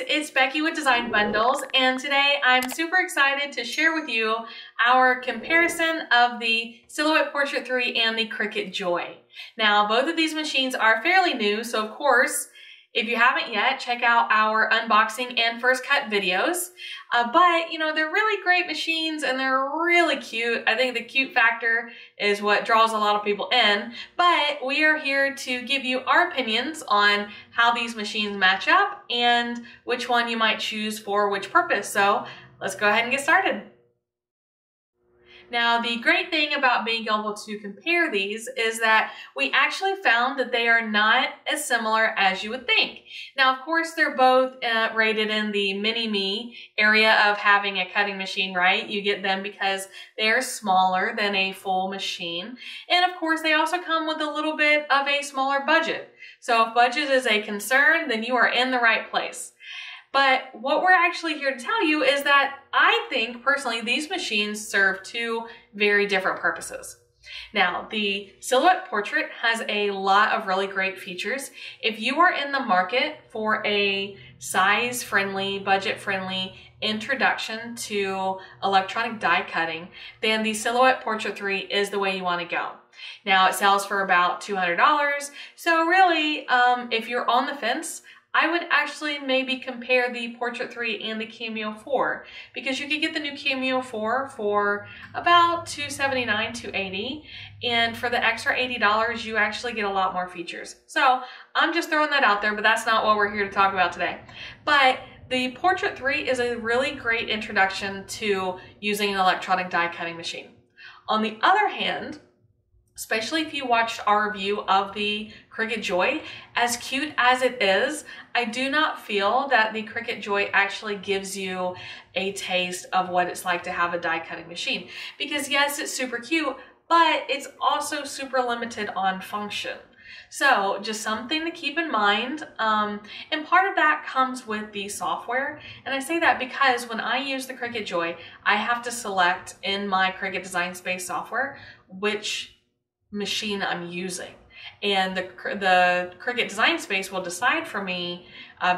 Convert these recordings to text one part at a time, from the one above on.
it's Becky with Design Bundles, and today I'm super excited to share with you our comparison of the Silhouette Portrait 3 and the Cricut Joy. Now, both of these machines are fairly new, so of course, if you haven't yet, check out our unboxing and first cut videos. But, you know, they're really great machines and they're really cute. I think the cute factor is what draws a lot of people in. But we are here to give you our opinions on how these machines match up and which one you might choose for which purpose. So let's go ahead and get started. Now, the great thing about being able to compare these is that we actually found that they are not as similar as you would think. Now, of course, they're both rated in the mini-me area of having a cutting machine, right? You get them because they are smaller than a full machine. And of course, they also come with a little bit of a smaller budget. So if budget is a concern, then you are in the right place. But what we're actually here to tell you is that I think, personally, these machines serve two very different purposes. Now, the Silhouette Portrait has a lot of really great features. If you are in the market for a size-friendly, budget-friendly introduction to electronic die cutting, then the Silhouette Portrait 3 is the way you want to go. Now, it sells for about $200, so really, if you're on the fence, I would actually maybe compare the Portrait 3 and the Cameo 4 because you could get the new Cameo 4 for about $279, $280, and for the extra $80, you actually get a lot more features. So I'm just throwing that out there, but that's not what we're here to talk about today. But the Portrait 3 is a really great introduction to using an electronic die cutting machine. On the other hand, especially if you watched our review of the Cricut Joy, as cute as it is, I do not feel that the Cricut Joy actually gives you a taste of what it's like to have a die cutting machine. Because yes, it's super cute, but it's also super limited on function. So just something to keep in mind. And part of that comes with the software. And I say that because when I use the Cricut Joy, I have to select in my Cricut Design Space software which machine I'm using, and the Cricut Design Space will decide for me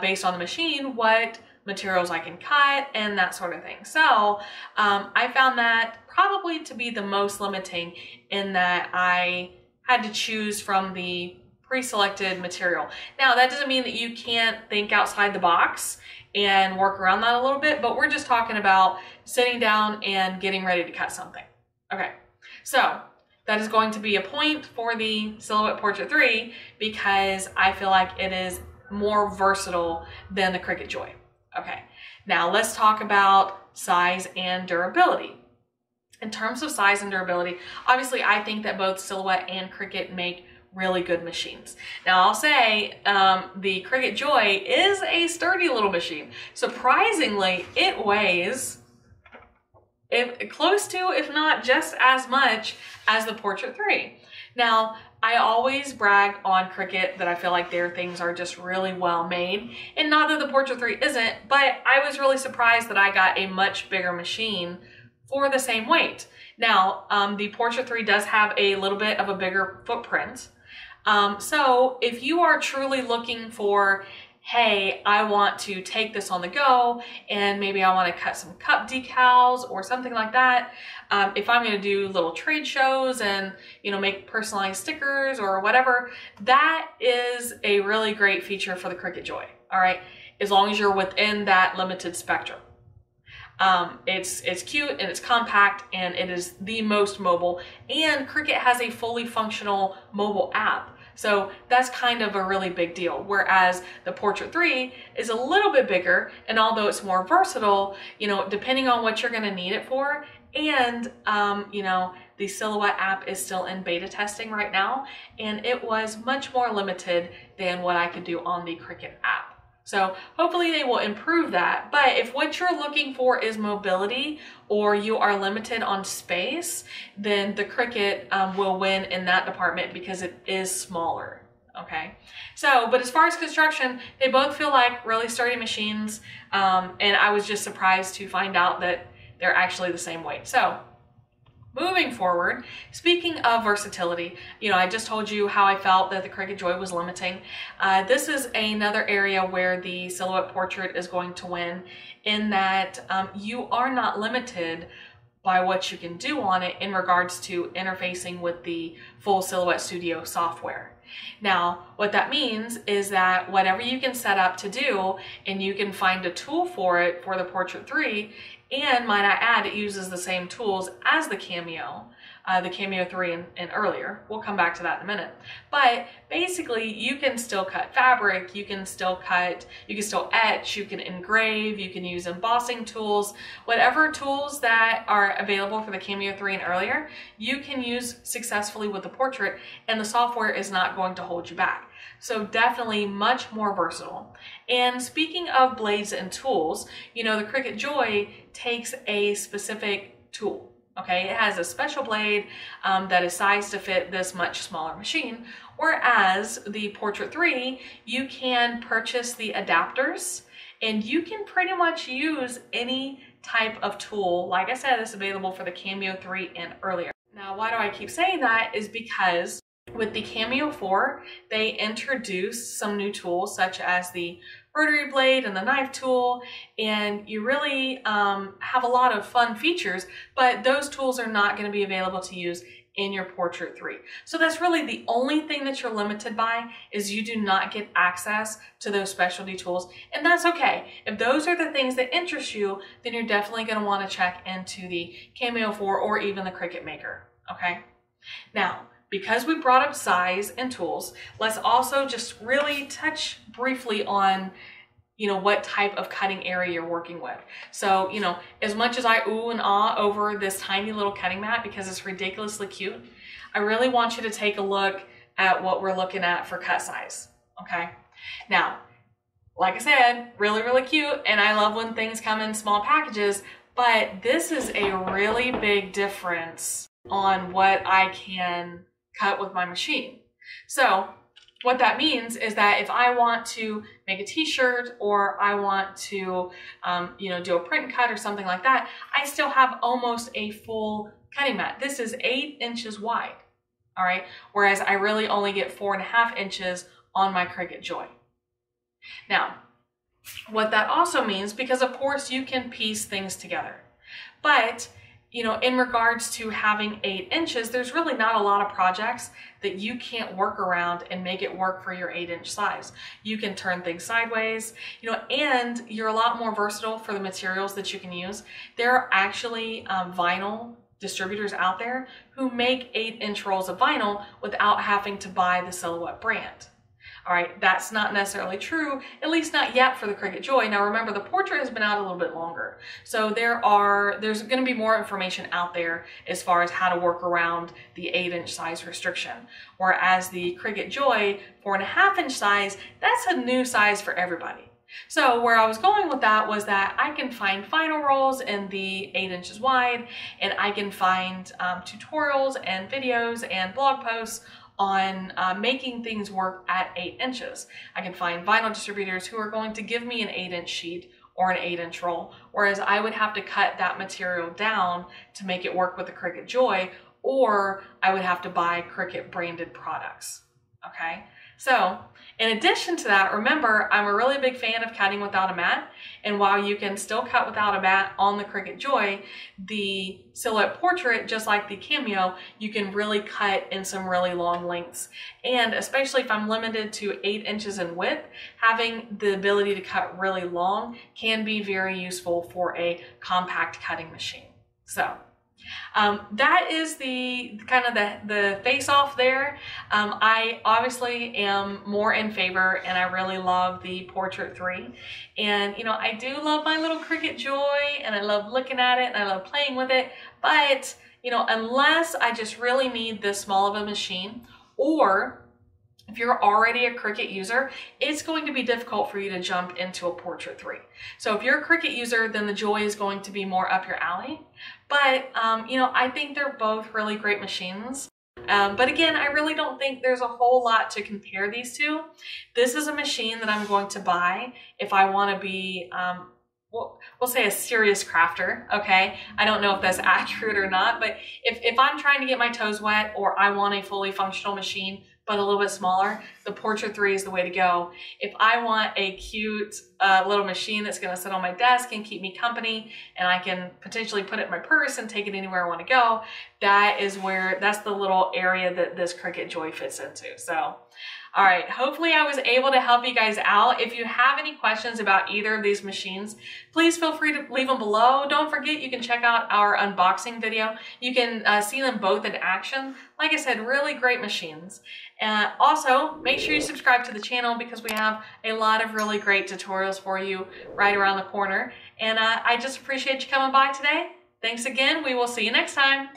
based on the machine what materials I can cut and that sort of thing. So I found that probably to be the most limiting in that I had to choose from the pre-selected material. Now that doesn't mean that you can't think outside the box and work around that a little bit, but we're just talking about sitting down and getting ready to cut something. Okay, so that is going to be a point for the Silhouette Portrait 3 because I feel like it is more versatile than the Cricut Joy. Okay, now let's talk about size and durability. In terms of size and durability, obviously I think that both Silhouette and Cricut make really good machines. Now I'll say the Cricut Joy is a sturdy little machine. Surprisingly, it weighs close to, if not just as much as the Portrait 3. Now, I always brag on Cricut that I feel like their things are just really well made, and not that the Portrait 3 isn't, but I was really surprised that I got a much bigger machine for the same weight. Now, the Portrait 3 does have a little bit of a bigger footprint. So if you are truly looking for, hey, I want to take this on the go and maybe I want to cut some cup decals or something like that. If I'm going to do little trade shows and, you know, make personalized stickers or whatever, that is a really great feature for the Cricut Joy. All right. As long as you're within that limited spectrum. It's cute and it's compact and it is the most mobile, and Cricut has a fully functional mobile app. So that's kind of a really big deal. Whereas the Portrait 3 is a little bit bigger, and although it's more versatile, you know, depending on what you're going to need it for, and you know, the Silhouette app is still in beta testing right now, and it was much more limited than what I could do on the Cricut app. So hopefully they will improve that. But if what you're looking for is mobility or you are limited on space, then the Cricut will win in that department because it is smaller. Okay, so, but as far as construction, they both feel like really sturdy machines. And I was just surprised to find out that they're actually the same weight. So moving forward, speaking of versatility, I just told you how I felt that the Cricut Joy was limiting. This is another area where the silhouette portrait is going to win, in that you are not limited by what you can do on it in regards to interfacing with the full Silhouette Studio software. Now, what that means is that whatever you can set up to do, and you can find a tool for it for the Portrait 3, and might I add, it uses the same tools as the Cameo 3 and earlier. We'll come back to that in a minute. But basically, you can still cut fabric, you can still etch, you can engrave, you can use embossing tools, whatever tools that are available for the Cameo 3 and earlier, you can use successfully with the Portrait, and the software is not going to hold you back. So definitely much more versatile. And speaking of blades and tools, the Cricut Joy takes a specific tool. Okay, it has a special blade that is sized to fit this much smaller machine, whereas the Portrait 3, you can purchase the adapters and you can pretty much use any type of tool. Like I said, it's available for the Cameo 3 and earlier. Now, why do I keep saying that is because with the Cameo 4, they introduced some new tools such as the rotary blade and the knife tool, and you really have a lot of fun features, but those tools are not going to be available to use in your Portrait 3. So that's really the only thing that you're limited by, is you do not get access to those specialty tools, and that's okay. If those are the things that interest you, then you're definitely going to want to check into the Cameo 4 or even the Cricut Maker, okay? Now, because we brought up size and tools, let's also just really touch briefly on, what type of cutting area you're working with. So, as much as I ooh and ah over this tiny little cutting mat because it's ridiculously cute, I really want you to take a look at what we're looking at for cut size, okay? Now, like I said, really, really cute, and I love when things come in small packages, but this is a really big difference on what I can cut with my machine. So what that means is that if I want to make a t-shirt, or I want to do a print and cut or something like that, I still have almost a full cutting mat. This is 8 inches wide, all right? Whereas I really only get 4.5 inches on my Cricut Joy. Now, what that also means, because of course you can piece things together, but in regards to having 8 inches, there's really not a lot of projects that you can't work around and make it work for your 8-inch size. You can turn things sideways, and you're a lot more versatile for the materials that you can use. There are actually vinyl distributors out there who make 8-inch rolls of vinyl without having to buy the Silhouette brand. All right, that's not necessarily true, at least not yet for the Cricut Joy. Now remember, the Portrait has been out a little bit longer, so there's going to be more information out there as far as how to work around the 8-inch size restriction. Whereas the Cricut Joy 4.5-inch size, that's a new size for everybody. So where I was going with that was that I can find vinyl rolls in the 8 inches wide, and I can find tutorials and videos and blog posts on making things work at 8 inches. I can find vinyl distributors who are going to give me an 8-inch sheet or an 8-inch roll, whereas I would have to cut that material down to make it work with the Cricut Joy, or I would have to buy Cricut branded products, okay? So in addition to that, remember, I'm a really big fan of cutting without a mat, and while you can still cut without a mat on the Cricut Joy, the Silhouette Portrait, just like the Cameo, you can really cut in some really long lengths. And especially if I'm limited to 8 inches in width, having the ability to cut really long can be very useful for a compact cutting machine. So that is the kind of the face off there. I obviously am more in favor, and I really love the Portrait 3. And I do love my little Cricut Joy, and I love looking at it, and I love playing with it. But unless I just really need this small of a machine, or if you're already a Cricut user, it's going to be difficult for you to jump into a Portrait 3. So if you're a Cricut user, then the Joy is going to be more up your alley. But, I think they're both really great machines. But again, I really don't think there's a whole lot to compare these two. This is a machine that I'm going to buy if I want to be we'll say a serious crafter, okay? I don't know if that's accurate or not, but if I'm trying to get my toes wet or I want a fully functional machine, but a little bit smaller, the Portrait 3 is the way to go. If I want a cute little machine that's gonna sit on my desk and keep me company, and I can potentially put it in my purse and take it anywhere I wanna go, that's the little area that this Cricut Joy fits into. So, all right, hopefully I was able to help you guys out. If you have any questions about either of these machines, please feel free to leave them below. Don't forget, you can check out our unboxing video. You can see them both in action. Like I said, really great machines. Also, make sure you subscribe to the channel because we have a lot of really great tutorials for you right around the corner. And I just appreciate you coming by today. Thanks again. We will see you next time.